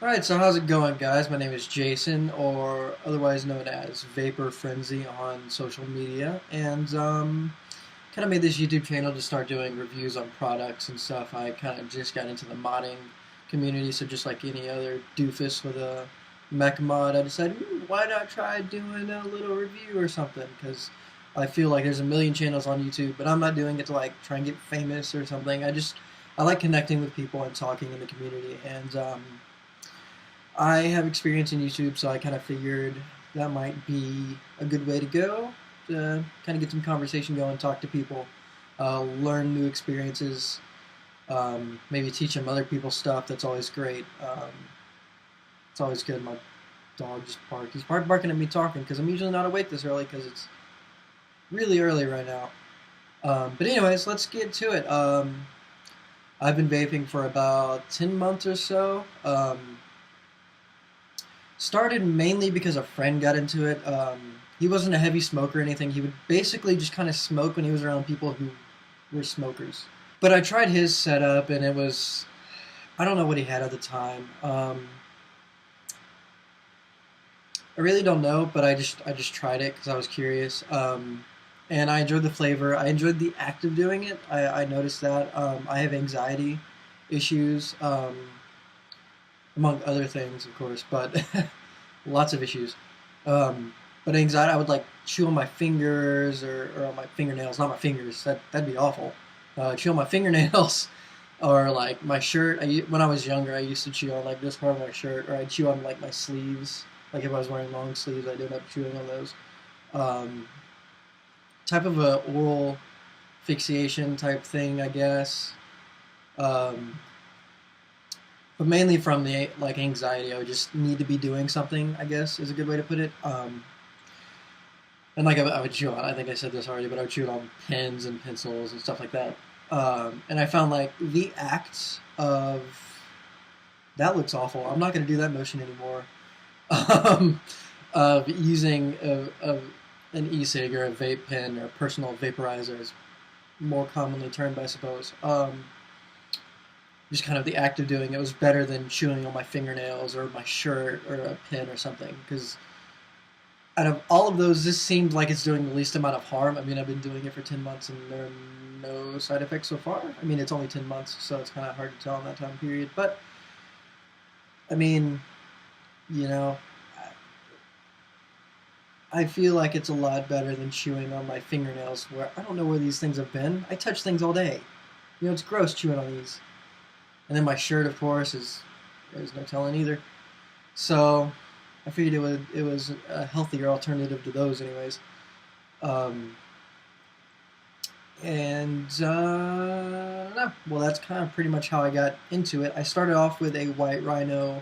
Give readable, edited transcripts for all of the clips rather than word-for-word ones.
Alright, so how's it going, guys? My name is Jason, or otherwise known as Vapor Frenzy on social media, and kind of made this YouTube channel to start doing reviews on products and stuff. I kind of just got into the modding community, so just like any other doofus with a mech mod, I decided, why not try doing a little review or something? Because I feel like there's a million channels on YouTube, but I'm not doing it to like try and get famous or something. I like connecting with people and talking in the community, and I have experience in YouTube, so I kind of figured that might be a good way to go to kind of get some conversation going, talk to people, learn new experiences, maybe teach them other people stuff. That's always great. It's always good. My dog just barked. He's barking at me talking because I'm usually not awake this early because it's really early right now. But anyways, let's get to it. I've been vaping for about 10 months or so. Started mainly because a friend got into it. He wasn't a heavy smoker or anything. He would basically just kind of smoke when he was around people who were smokers. But I tried his setup, and it was, I don't know what he had at the time. I really don't know, but I just tried it because I was curious. And I enjoyed the flavor. I enjoyed the act of doing it. I noticed that. I have anxiety issues. Among other things, of course, but lots of issues. But anxiety, I would like chew on my fingers or on my fingernails, not my fingers, that'd be awful. Chew on my fingernails or like my shirt. When I was younger, I used to chew on like this part of my shirt, or I'd chew on like my sleeves. Like if I was wearing long sleeves, I'd end up chewing on those. Type of a oral fixation type thing, I guess. But mainly from the like anxiety, I would just need to be doing something, I guess, is a good way to put it. And like I would chew on, I think I said this already, but I would chew on pens and pencils and stuff like that. And I found like the act of, that looks awful. I'm not going to do that motion anymore. Of using an e-cig or a vape pen or personal vaporizer is more commonly termed, I suppose. Just kind of the act of doing it was better than chewing on my fingernails or my shirt or a pen or something, because out of all of those, this seemed like it's doing the least amount of harm. I mean, I've been doing it for 10 months and there are no side effects so far. I mean, it's only 10 months, so it's kind of hard to tell in that time period. But, I mean, you know, I feel like it's a lot better than chewing on my fingernails, where I don't know where these things have been. I touch things all day. You know, it's gross chewing on these. And then my shirt, of course, there's no telling either. So I figured it was a healthier alternative to those, anyways. No, well, that's kind of pretty much how I got into it. I started off with a White Rhino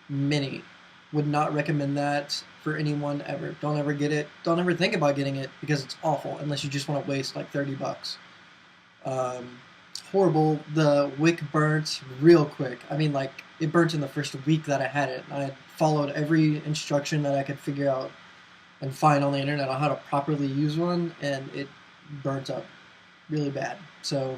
Mini. Would not recommend that for anyone ever. Don't ever get it. Don't ever think about getting it because it's awful unless you just want to waste like $30. Horrible. The wick burnt real quick. I mean, like, it burnt in the first week that I had it. I had followed every instruction that I could figure out and find on the internet on how to properly use one, and it burnt up really bad. So,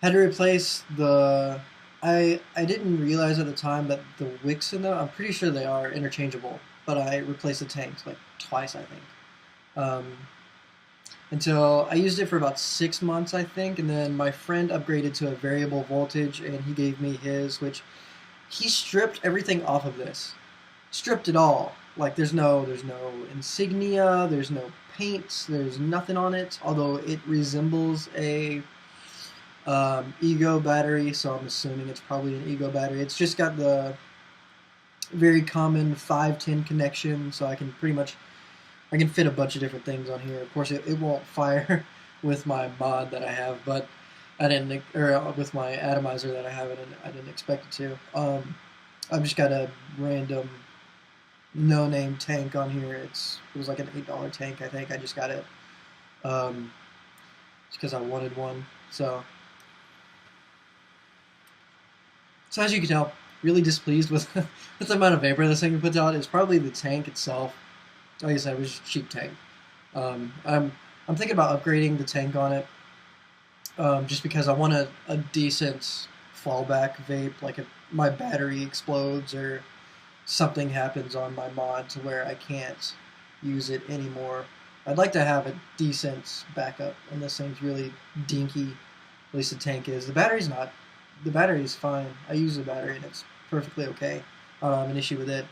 had to replace the... I didn't realize at the time that the wicks in them, I'm pretty sure they are interchangeable, but I replaced the tanks like twice, I think. Until I used it for about 6 months, I think, and then my friend upgraded to a variable voltage, and he gave me his, which he stripped everything off of this. Stripped it all. Like there's no insignia, there's no paints, there's nothing on it, although it resembles a Ego battery, so I'm assuming it's probably an Ego battery. It's just got the very common 510 connection, so I can fit a bunch of different things on here. Of course, it won't fire with my mod that I have, but with my atomizer that I have, I didn't expect it to. I've just got a random no-name tank on here. It was like an $8 tank, I think. I just got it just because I wanted one. So as you can tell, really displeased with with the amount of vapor this thing puts out. It's probably the tank itself. Like I said, it was just a cheap tank. I'm thinking about upgrading the tank on it, just because I want a decent fallback vape, like my battery explodes or something happens on my mod to where I can't use it anymore. I'd like to have a decent backup, and this thing's really dinky. At least the tank is. The battery's not. The battery's fine. I use the battery and it's perfectly okay. I don't have an issue with it.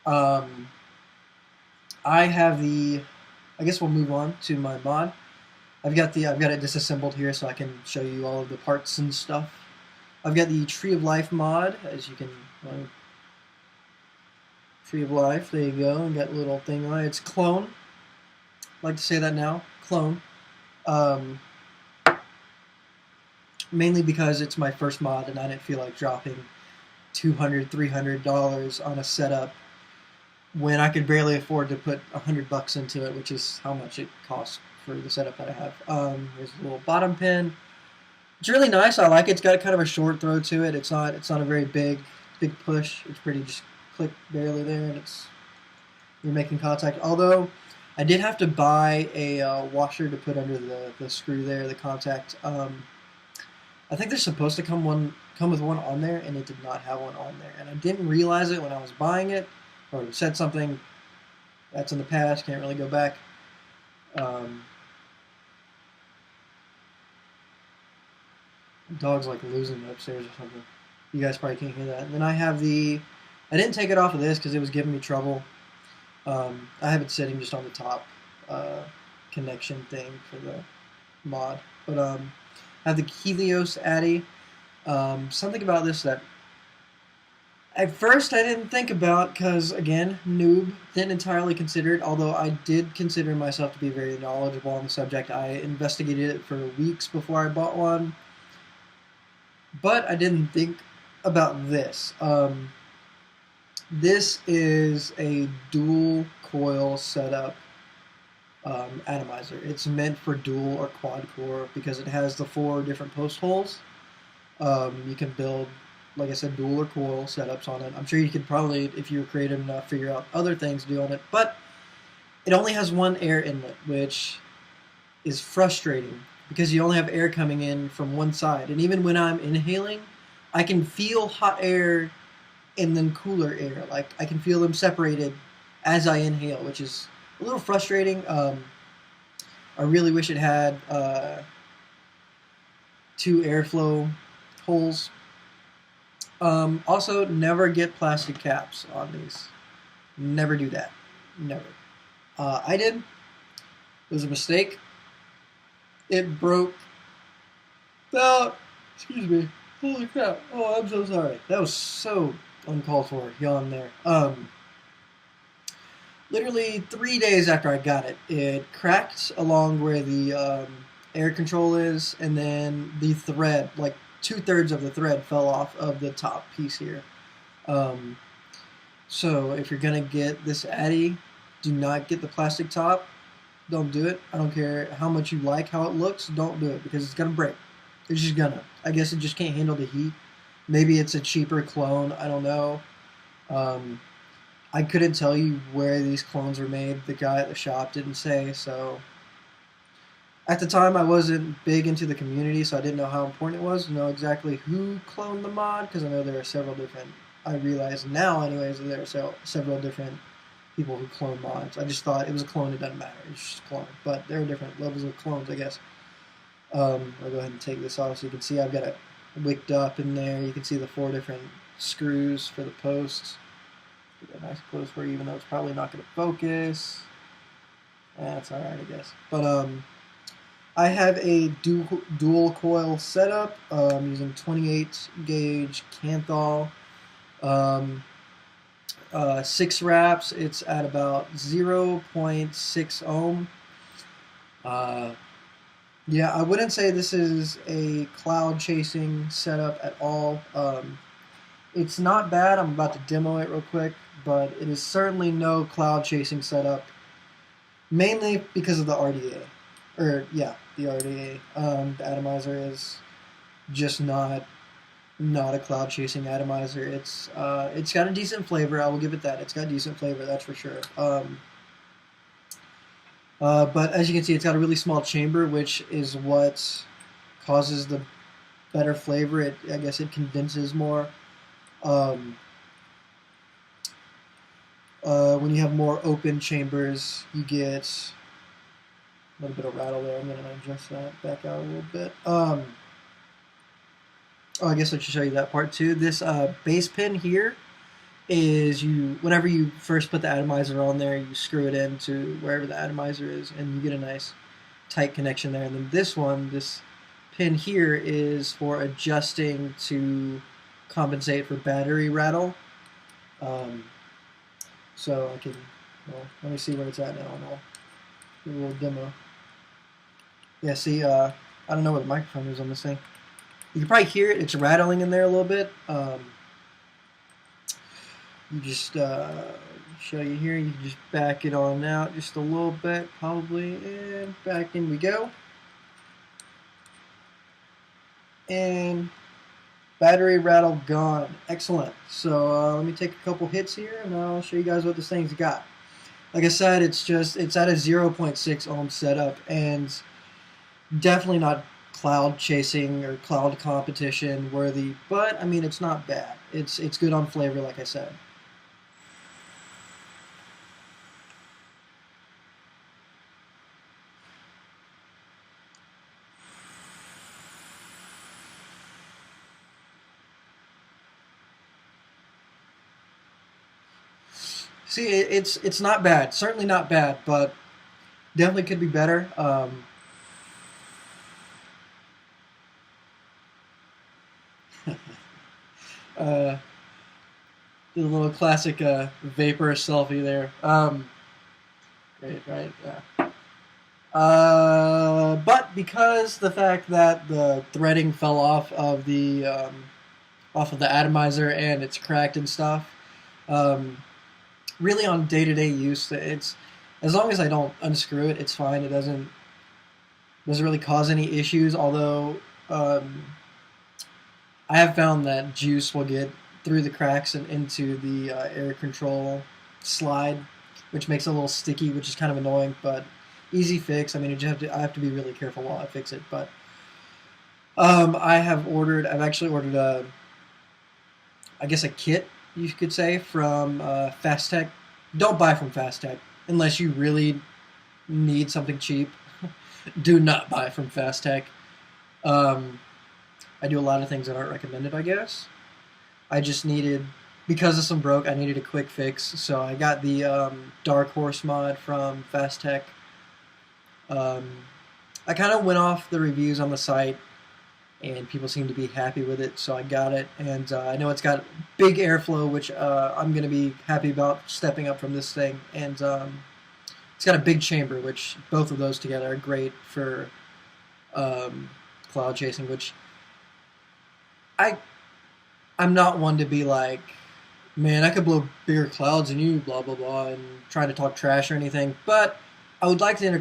I have the. I guess we'll move on to my mod. I've got it disassembled here so I can show you all of the parts and stuff. I've got the Tree of Life mod, as you can. Tree of Life. There you go. And got a little thing on it. It's clone. I like to say that now. Clone. Mainly because it's my first mod and I didn't feel like dropping $200, $300 on a setup when I could barely afford to put $100 into it, which is how much it costs for the setup that I have. There's a little bottom pin. It's really nice. I like it. It's got kind of a short throw to it. It's not a very big push. It's pretty just click barely there, and you're making contact. Although I did have to buy a washer to put under the screw there, the contact. I think they're supposed to come with one on there, and it did not have one on there. And I didn't realize it when I was buying it, or said something that's in the past, can't really go back. Dog's like losing it upstairs or something. You guys probably can't hear that. And then I have I didn't take it off of this because it was giving me trouble. I have it sitting just on the top connection thing for the mod. But I have the Helios atty. Something about this that at first I didn't think about because, again, noob, didn't entirely consider it, although I did consider myself to be very knowledgeable on the subject. I investigated it for weeks before I bought one, but I didn't think about this. This is a dual coil setup atomizer. It's meant for dual or quad core because it has the 4 different post holes. You can build, like I said, dual or coil setups on it. I'm sure you could probably, if you were creative enough, figure out other things to do on it, but it only has one air inlet, which is frustrating because you only have air coming in from one side. And even when I'm inhaling, I can feel hot air and then cooler air. Like, I can feel them separated as I inhale, which is a little frustrating. I really wish it had 2 airflow holes. Also, never get plastic caps on these. Never do that. Never. I did. It was a mistake. It broke about, excuse me, holy crap. Oh, I'm so sorry. That was so uncalled for. Yawn there. Literally 3 days after I got it, it cracked along where the air control is, and then the thread, like 2/3 of the thread, fell off of the top piece here. So if you're gonna get this atty, do not get the plastic top. Don't do it. I don't care how much you like how it looks. Don't do it because it's gonna break. It's just gonna. I guess it just can't handle the heat. Maybe it's a cheaper clone. I don't know. I couldn't tell you where these clones were made. The guy at the shop didn't say, so at the time I wasn't big into the community, so I didn't know how important it was to know exactly who cloned the mod, because I know there are several different, I realize now anyways, that there are several different people who clone mods. I just thought it was a clone, it doesn't matter, it's just a clone. But there are different levels of clones, I guess. I'll go ahead and take this off so you can see I've got it wicked up in there. You can see the 4 different screws for the posts. Get a nice close for you, even though it's probably not going to focus. That's alright, I guess. But I have a dual coil setup using 28 gauge Canthal. 6 wraps. It's at about 0.6 ohm. Yeah, I wouldn't say this is a cloud chasing setup at all. It's not bad. I'm about to demo it real quick, but it is certainly no cloud chasing setup. Mainly because of the RDA. The RDA. The atomizer is just not a cloud chasing atomizer. It's got a decent flavor. I will give it that. It's got decent flavor, that's for sure. But as you can see, it's got a really small chamber, which is what causes the better flavor. I guess it condenses more. Um, when you have more open chambers, you get a little bit of rattle there. I'm going to adjust that back out a little bit. Oh, I guess I should show you that part too. This base pin here is whenever you first put the atomizer on there, you screw it into wherever the atomizer is, and you get a nice tight connection there. And then this pin here is for adjusting to compensate for battery rattle. So I can, well, let me see where it's at now, and I'll do a little demo. Yeah, see, I don't know where the microphone is on this thing. You can probably hear it. It's rattling in there a little bit. You just show you here. You can just back it on out just a little bit, probably, and back in we go. And battery rattle gone. Excellent. So let me take a couple hits here, and I'll show you guys what this thing's got. Like I said, it's at a 0.6 ohm setup, and definitely not cloud chasing or cloud competition worthy, but I mean it's not bad. It's good on flavor, like I said. See, it's not bad. Certainly not bad, but definitely could be better. Uh, the little classic vapor selfie there. Great, right? Yeah. But because the fact that the threading fell off of the atomizer and it's cracked and stuff, really on day-to-day use, it's as long as I don't unscrew it, it's fine. It doesn't really cause any issues. Although I have found that juice will get through the cracks and into the air control slide, which makes it a little sticky, which is kind of annoying, but easy fix. I mean, I have to be really careful while I fix it. But I've actually ordered I guess a kit, you could say, from Fast Tech. Don't buy from Fast Tech unless you really need something cheap. Do not buy from Fast Tech. I do a lot of things that aren't recommended, I guess. I just needed, because this one broke, I needed a quick fix, so I got the Dark Horse mod from Fast Tech. I kind of went off the reviews on the site, and people seem to be happy with it, so I got it. And I know it's got big airflow, which I'm going to be happy about stepping up from this thing. And it's got a big chamber, which both of those together are great for cloud chasing, which I'm not one to be like, man, I could blow bigger clouds than you, blah, blah, blah, and try to talk trash or anything. But I would like to enter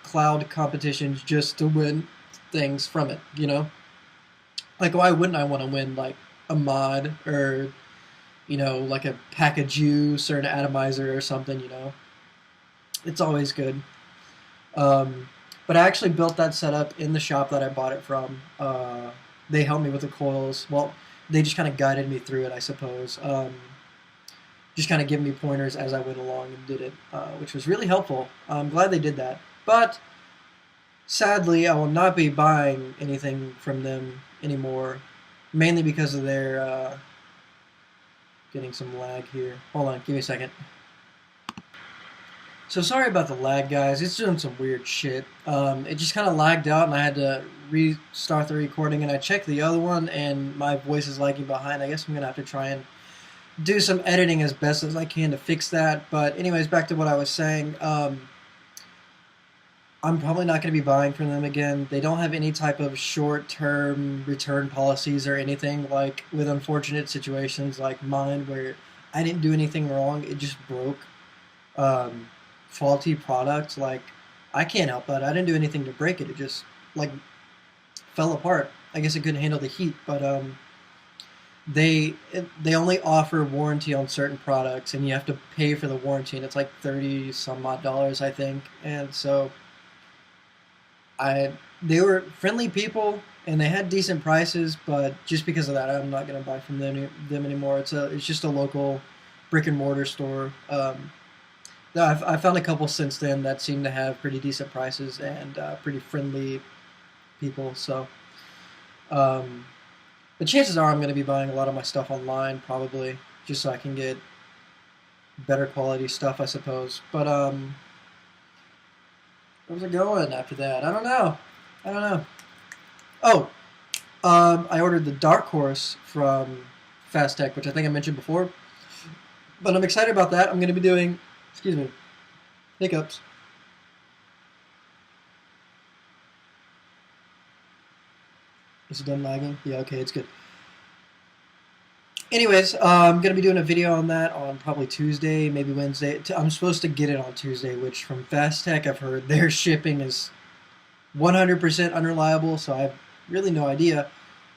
cloud competitions just to win things from it, you know? Like, why wouldn't I want to win, like, a mod or, you know, like a pack of juice or an atomizer or something, you know? It's always good. But I actually built that setup in the shop that I bought it from. They helped me with the coils. Well, they just kind of guided me through it, I suppose. Just kind of giving me pointers as I went along and did it, which was really helpful. I'm glad they did that. But sadly, I will not be buying anything from them anymore, mainly because of their getting some lag here. Hold on, give me a second. So sorry about the lag, guys. It's doing some weird shit. It just kind of lagged out, and I had to restart the recording, and I checked the other one, and my voice is lagging behind. I guess I'm going to have to try and do some editing as best as I can to fix that. But anyways, back to what I was saying. I'm probably not going to be buying from them again. They don't have any type of short-term return policies or anything, like with unfortunate situations like mine where I didn't do anything wrong. It just broke. Faulty product, like, I can't help that. I didn't do anything to break it. It just, like, fell apart. I guess it couldn't handle the heat, but they only offer warranty on certain products, and you have to pay for the warranty, and it's like $30 some odd, I think. And so they were friendly people, and they had decent prices, but just because of that, I'm not gonna buy from them anymore. It's just a local brick and mortar store. I found a couple since then that seem to have pretty decent prices and pretty friendly people. So, um, the chances are I'm going to be buying a lot of my stuff online, probably, just so I can get better quality stuff, I suppose. But where's it going after that? I don't know. I don't know. Oh, I ordered the Dark Horse from Fast Tech, which I think I mentioned before. But I'm excited about that. I'm going to be doing, excuse me, hiccups. Is it done lagging? Yeah, okay, it's good. Anyways, I'm going to be doing a video on that on probably Tuesday, maybe Wednesday. I'm supposed to get it on Tuesday, which from Fast Tech I've heard their shipping is 100% unreliable, so I have really no idea.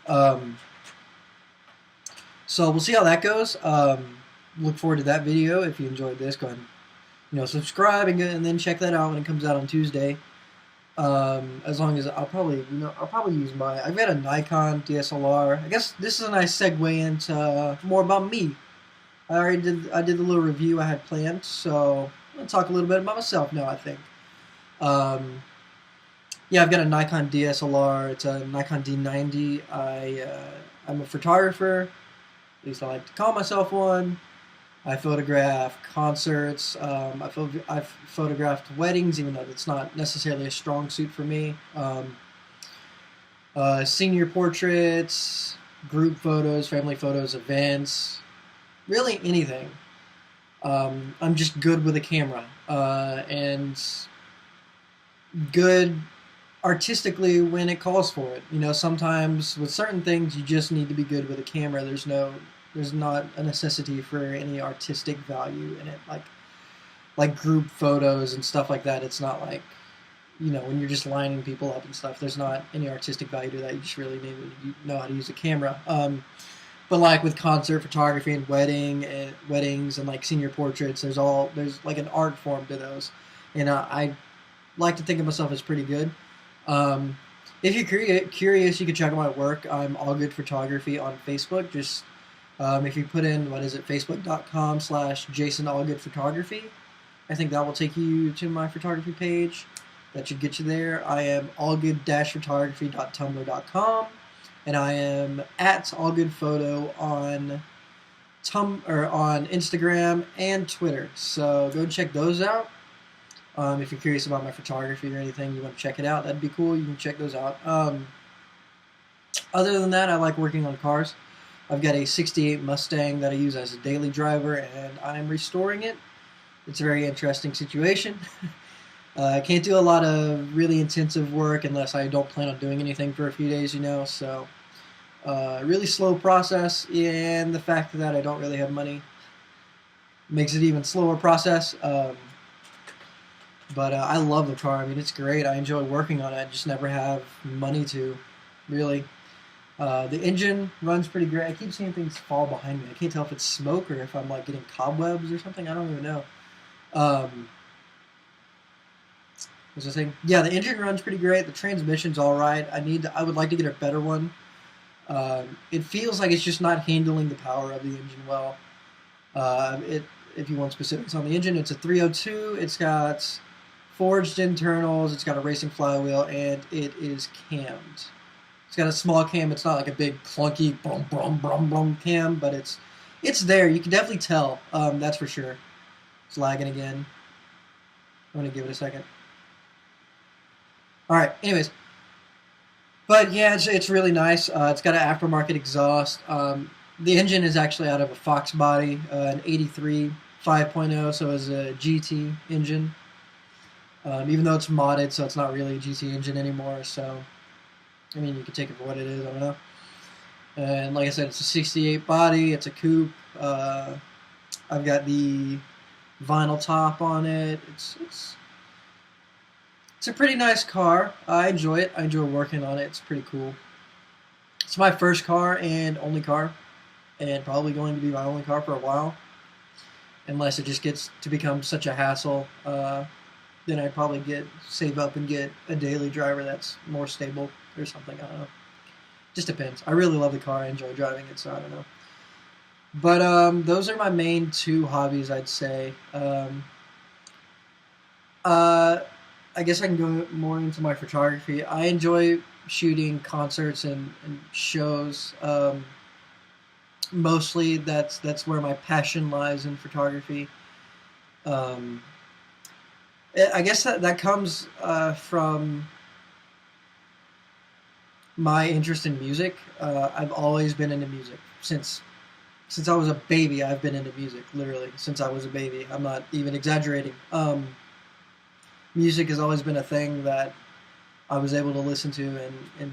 So we'll see how that goes. Look forward to that video. If you enjoyed this, go ahead and subscribe and then check that out when it comes out on Tuesday. As long as I'll probably use I've got a Nikon DSLR. I guess this is a nice segue into more about me. I did the little review I had planned, so I'm gonna talk a little bit about myself now. I think. Yeah, I've got a Nikon DSLR. It's a Nikon D90. I'm a photographer. At least I like to call myself one. I photograph concerts. I've photographed weddings, even though it's not necessarily a strong suit for me. Senior portraits, group photos, family photos, events, really anything. I'm just good with a camera and good artistically when it calls for it. Sometimes with certain things you just need to be good with a camera. There's not a necessity for any artistic value in it, like group photos and stuff like that. It's not like, when you're just lining people up and stuff, there's not any artistic value to that. You just really need to know how to use a camera. But like with concert photography and weddings and like senior portraits, there's like an art form to those, and I like to think of myself as pretty good. If you're curious, you can check out my work. I'm All Good Photography on Facebook. Just if you put in, facebook.com/Jason Allgoodphotography, I think that will take you to my photography page. That should get you there. I am allgood-photography.tumblr.com, and I am at allgoodphoto on on Instagram and Twitter. So go check those out. If you're curious about my photography or anything, you want to check it out, that'd be cool. You can check those out. Other than that, I like working on cars. I've got a 68 Mustang that I use as a daily driver, and I'm restoring it. It's a very interesting situation. I can't do a lot of really intensive work unless I don't plan on doing anything for a few days, so really slow process, and the fact that I don't really have money makes it even slower process. But I love the car. I mean, it's great. I enjoy working on it. I just never have money to, really. The engine runs pretty great. I keep seeing things fall behind me. I can't tell if it's smoke or if I'm like getting cobwebs or something. I don't even know. What's I saying? Yeah, the engine runs pretty great. The transmission's all right. I would like to get a better one. It feels like it's just not handling the power of the engine well. If you want specifics on the engine, it's a 302. It's got forged internals. It's got a racing flywheel, and it is cammed. It's got a small cam. It's not like a big clunky brum brum brum brum cam, but it's there. You can definitely tell. That's for sure. It's lagging again. I'm gonna give it a second. All right. Anyways, but yeah, it's really nice. It's got an aftermarket exhaust. The engine is actually out of a Fox body, an 83 5.0, so it's a GT engine. Even though it's modded, so it's not really a GT engine anymore. So, I mean, you can take it for what it is. I don't know. And like I said, it's a 68 body. It's a coupe. I've got the vinyl top on it. It's a pretty nice car. I enjoy it. I enjoy working on it. It's pretty cool. It's my first car and only car, and probably going to be my only car for a while, unless it just gets to become such a hassle. Then I'd probably save up and get a daily driver that's more stable or something. I don't know. Just depends. I really love the car. I enjoy driving it, so I don't know. But those are my main two hobbies, I'd say. Uh, I guess I can go more into my photography. I enjoy shooting concerts and shows. Mostly, that's where my passion lies in photography. Um, I guess that comes from my interest in music. I've always been into music since I was a baby. I've been into music literally since I was a baby. I'm not even exaggerating. Music has always been a thing that I was able to listen to and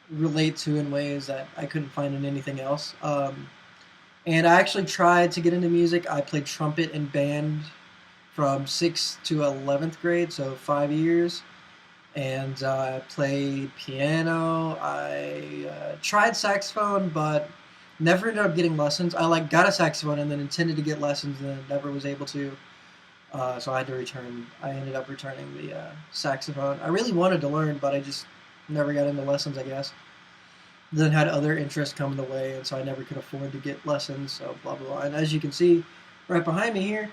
relate to in ways that I couldn't find in anything else. And I actually tried to get into music. I played trumpet in band from 6th to 11th grade, so 5 years. And I played piano. I tried saxophone, but never ended up getting lessons. I got a saxophone and then intended to get lessons and then never was able to. So I had to return. I ended up returning the saxophone. I really wanted to learn, but I just never got into lessons, I guess. Then had other interests come in the way, and so I never could afford to get lessons. So blah blah blah. And as you can see, right behind me here,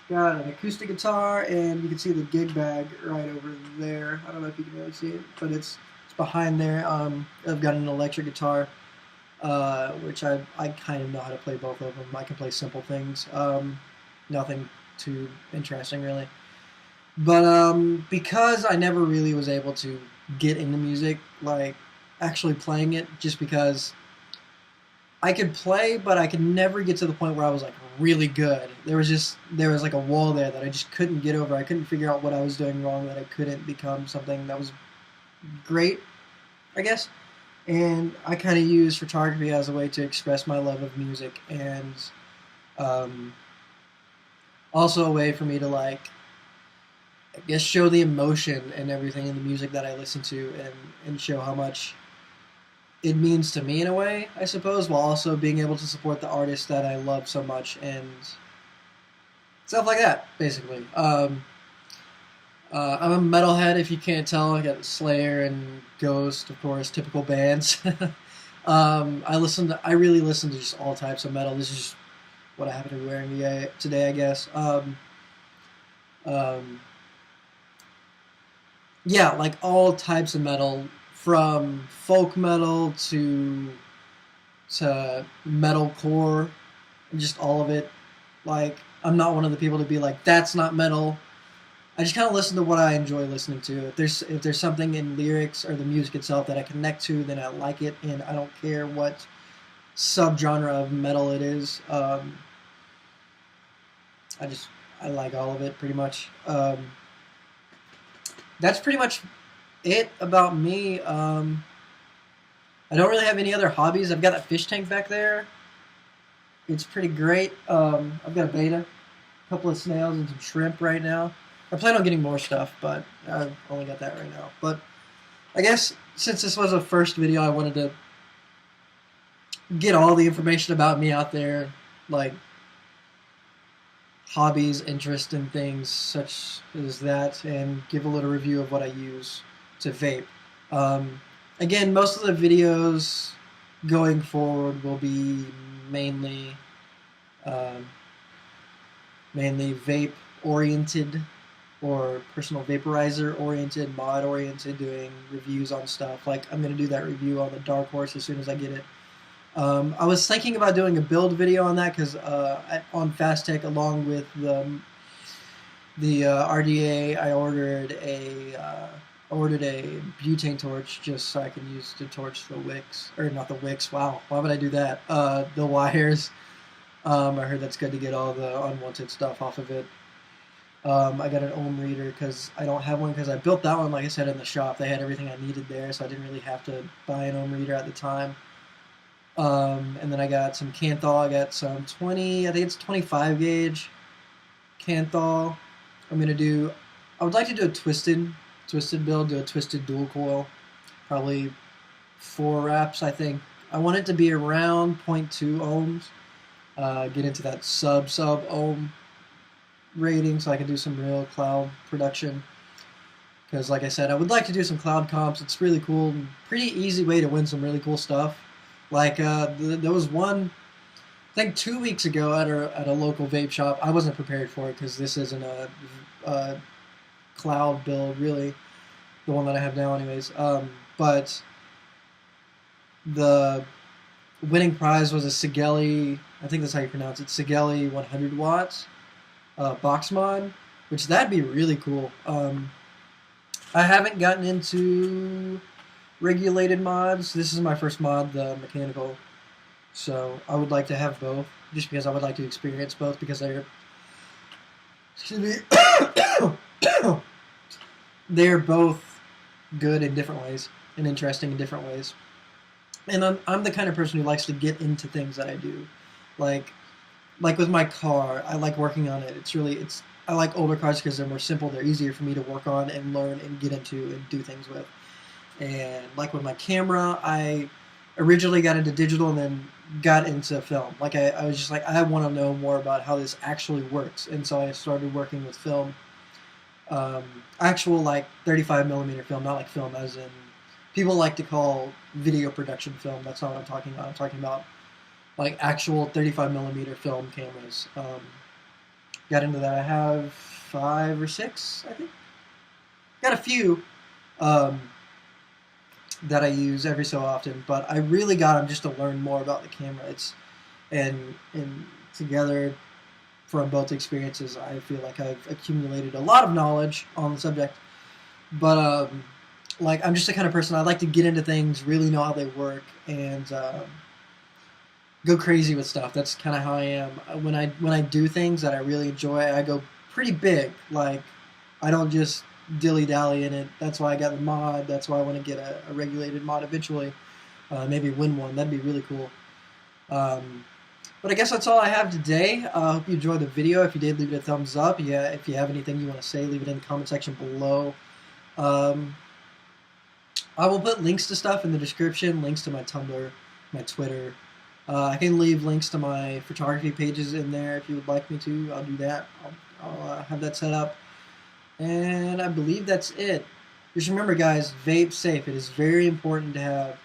got an acoustic guitar, and you can see the gig bag right over there. I don't know if you can really see it, but it's behind there. I've got an electric guitar, which I kind of know how to play both of them. I can play simple things, nothing too interesting really. But because I never really was able to get into music, like actually playing it, just because I could play, but I could never get to the point where I was like really good. There was like a wall there that I just couldn't get over. I couldn't figure out what I was doing wrong, that I couldn't become something that was great, I guess. And I kind of use photography as a way to express my love of music, and um, also a way for me to I guess show the emotion and everything in the music that I listen to, and show how much it means to me in a way, I suppose, while also being able to support the artists that I love so much and stuff like that, basically. I'm a metalhead, if you can't tell. I got Slayer and Ghost, of course, typical bands. I really listen to just all types of metal. This is just what I happen to be wearing today, I guess. Yeah, like all types of metal, from folk metal to metalcore, just all of it. Like, I'm not one of the people to be like, that's not metal. I just kind of listen to what I enjoy listening to. If there's something in lyrics or the music itself that I connect to, then I like it, and I don't care what subgenre of metal it is. I like all of it pretty much. That's pretty much it about me. I don't really have any other hobbies. I've got that fish tank back there. It's pretty great. I've got a betta, a couple of snails, and some shrimp right now. I plan on getting more stuff, but I've only got that right now. But I guess since this was a first video, I wanted to get all the information about me out there, like hobbies, interest in things such as that, and give a little review of what I use to vape. Again, most of the videos going forward will be mainly vape oriented, or personal vaporizer oriented, mod oriented, doing reviews on stuff. Like, I'm going to do that review on the Dark Horse as soon as I get it. I was thinking about doing a build video on that, because on Fast Tech, along with the RDA, I ordered a butane torch just so I can use to torch the wicks, or not the wicks. Wow, why would I do that? The wires. I heard that's good to get all the unwanted stuff off of it. I got an ohm reader because I don't have one, because I built that one, like I said, in the shop. They had everything I needed there, so I didn't really have to buy an ohm reader at the time. And then I got some Canthal. I got some 20, I think it's 25 gauge Canthal. I would like to do a twisted build, do a twisted dual coil, probably 4 wraps, I think. I want it to be around 0.2 ohms, get into that sub ohm rating so I can do some real cloud production. because like I said, I would like to do some cloud comps. It's really cool, pretty easy way to win some really cool stuff. Like there was one, I think 2 weeks ago at a local vape shop. I wasn't prepared for it because this isn't a cloud build really, the one that I have now anyways. But the winning prize was a Sigeli, I think that's how you pronounce it, Sigeli 100 watts box mod, which that'd be really cool. I haven't gotten into regulated mods. This is my first mod, the mechanical. So I would like to have both, just because I would like to experience both, because they're, excuse me, they're both good in different ways and interesting in different ways. And I'm the kind of person who likes to get into things that I do, like with my car. I like working on it. I like older cars because they're more simple. They're easier for me to work on and learn and get into and do things with. And like with my camera, I originally got into digital and then got into film. Like I was just like, I want to know more about how this actually works. And so I started working with film, actual like 35 millimeter film, not like film as in people like to call video production film. That's not what I'm talking about. I'm talking about like actual 35 millimeter film cameras. Got into that. I have 5 or 6, I think. Got a few that I use every so often, but I really got them just to learn more about the camera. And together from both experiences, I feel like I've accumulated a lot of knowledge on the subject. But like I'm just the kind of person, I like to get into things, really know how they work, and go crazy with stuff. That's kind of how I am. When I do things that I really enjoy, I go pretty big. Like I don't just dilly-dally in it. That's why I got the mod. That's why I want to get a regulated mod eventually. Maybe win one. That'd be really cool. But I guess that's all I have today. I hope you enjoyed the video. If you did, leave it a thumbs up. Yeah, if you have anything you want to say, leave it in the comment section below. I will put links to stuff in the description, links to my Tumblr, my Twitter. I can leave links to my photography pages in there if you would like me to. I'll do that. I'll have that set up. And I believe that's it. Just remember, guys, vape safe. It is very important to have...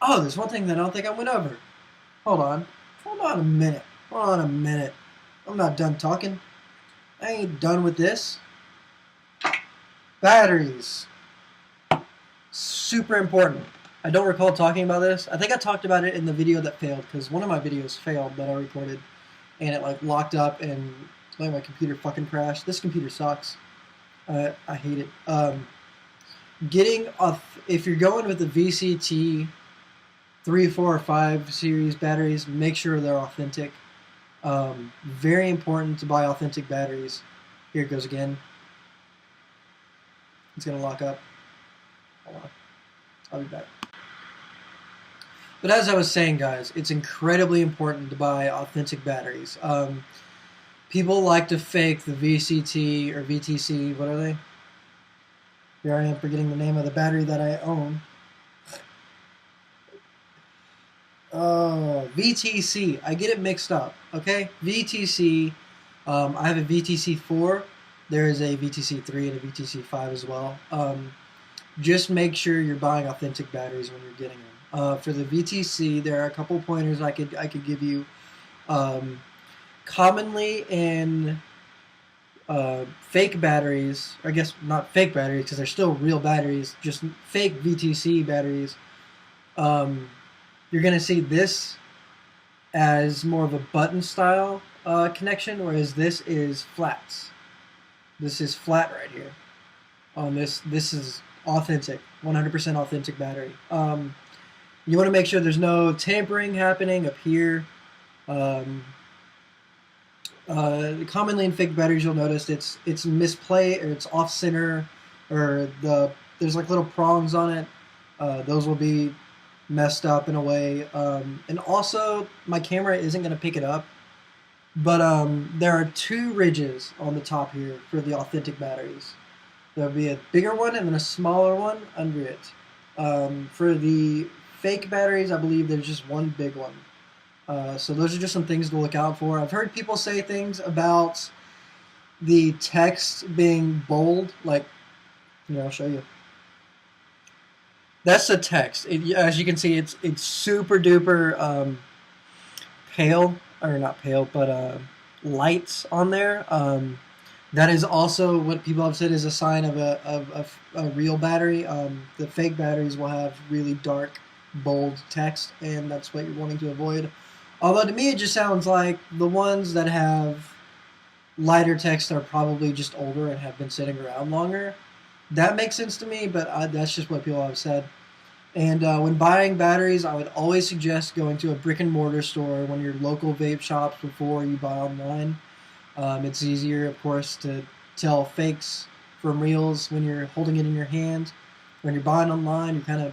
Oh, there's one thing that I don't think I went over. Hold on. Hold on a minute. Hold on a minute. I'm not done talking. I ain't done with this. Batteries. Super important. I don't recall talking about this. I think I talked about it in the video that failed, because one of my videos failed that I recorded, and it like locked up and like my computer fucking crashed. This computer sucks. I hate it. If you're going with the VCT 3, 4, or 5 series batteries, make sure they're authentic. Very important to buy authentic batteries. Here it goes again. It's gonna lock up. Hold on. I'll be back. But as I was saying, guys, it's incredibly important to buy authentic batteries. People like to fake the VCT or VTC. What are they? Here I am forgetting the name of the battery that I own. Oh, VTC. I get it mixed up. Okay, VTC. I have a VTC 4. There is a VTC 3 and a VTC 5 as well. Just make sure you're buying authentic batteries when you're getting them. For the VTC, there are a couple pointers I could give you. Commonly in fake batteries, or I guess not fake batteries because they're still real batteries, just fake VTC batteries, you're going to see this as more of a button style connection, whereas this is flats. This is flat right here. This is authentic, 100% authentic battery. You want to make sure there's no tampering happening up here. Commonly in fake batteries, you'll notice it's misplaced, or it's off center, or there's like little prongs on it. Those will be messed up in a way. And also, my camera isn't going to pick it up, but there are 2 ridges on the top here for the authentic batteries. There'll be a bigger one and then a smaller one under it. For the fake batteries, I believe there's just one big one. So those are just some things to look out for. I've heard people say things about the text being bold, like I'll show you. That's the text. As you can see, it's super duper pale, or not pale, but lights on there. That is also what people have said is a sign of a real battery. The fake batteries will have really dark, bold text, and that's what you're wanting to avoid. Although to me, it just sounds like the ones that have lighter text are probably just older and have been sitting around longer. That makes sense to me, but that's just what people have said. And when buying batteries, I would always suggest going to a brick and mortar store, one of your local vape shops, before you buy online. It's easier, of course, to tell fakes from reals when you're holding it in your hand. When you're buying online, you're kind of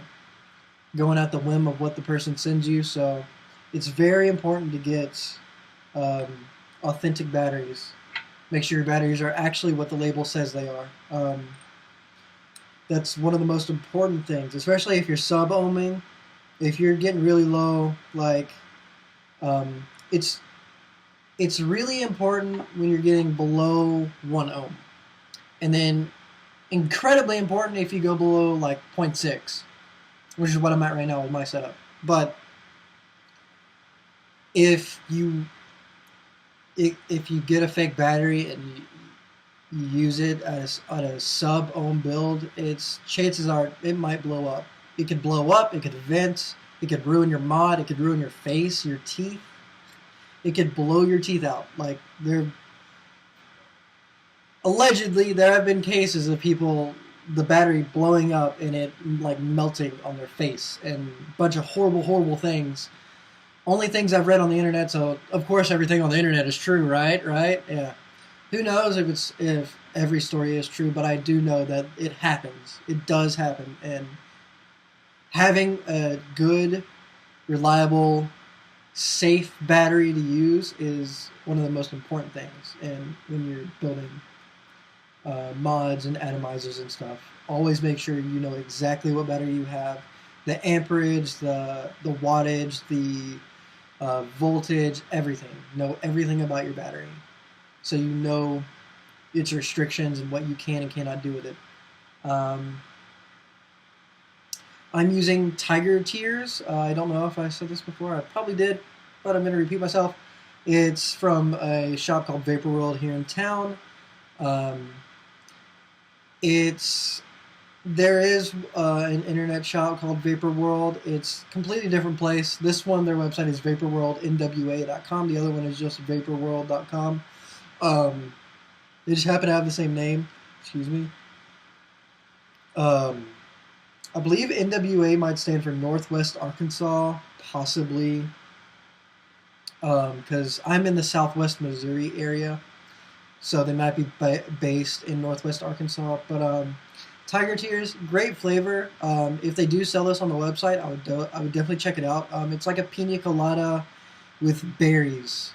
going at the whim of what the person sends you. So it's very important to get authentic batteries. Make sure your batteries are actually what the label says they are. That's one of the most important things, especially if you're sub-ohming. If you're getting really low, like it's really important when you're getting below 1 ohm. And then incredibly important if you go below like 0.6, which is what I'm at right now with my setup. But if you get a fake battery and you use it at a sub-ohm build, chances are it might blow up. It could blow up, it could vent, it could ruin your mod, it could ruin your face, your teeth. It could blow your teeth out. Like, allegedly, there have been cases of people, the battery blowing up and it like melting on their face, and a bunch of horrible, horrible things. Only things I've read on the internet, so of course everything on the internet is true, right? Right? Yeah. Who knows if every story is true, but I do know that it happens. It does happen, and having a good, reliable, safe battery to use is one of the most important things. And when you're building mods and atomizers and stuff, always make sure you know exactly what battery you have, the amperage, the wattage, the voltage, everything. Know everything about your battery, so you know its restrictions and what you can and cannot do with it. I'm using Tiger Tears. I don't know if I said this before. I probably did, but I'm going to repeat myself. It's from a shop called Vapor World here in town. There is an internet shop called Vapor World. It's a completely different place. This one, their website is vaporworldnwa.com. The other one is just vaporworld.com. They just happen to have the same name. Excuse me. I believe NWA might stand for Northwest Arkansas, possibly, because I'm in the Southwest Missouri area, so they might be based in Northwest Arkansas. But Tiger Tears, great flavor. If they do sell this on the website, I would definitely check it out. It's like a pina colada with berries,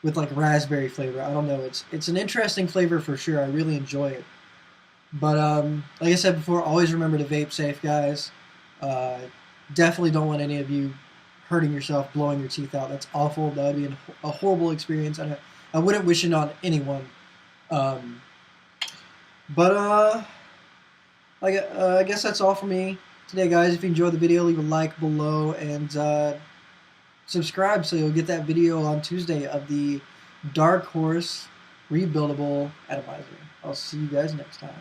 with like raspberry flavor. I don't know. It's an interesting flavor for sure. I really enjoy it. But like I said before, always remember to vape safe, guys. Definitely don't want any of you hurting yourself, blowing your teeth out. That's awful. That would be a horrible experience, and I wouldn't wish it on anyone. But I guess that's all for me today, guys. If you enjoyed the video, leave a like below and subscribe so you'll get that video on Tuesday of the Dark Horse rebuildable atomizer. I'll see you guys next time.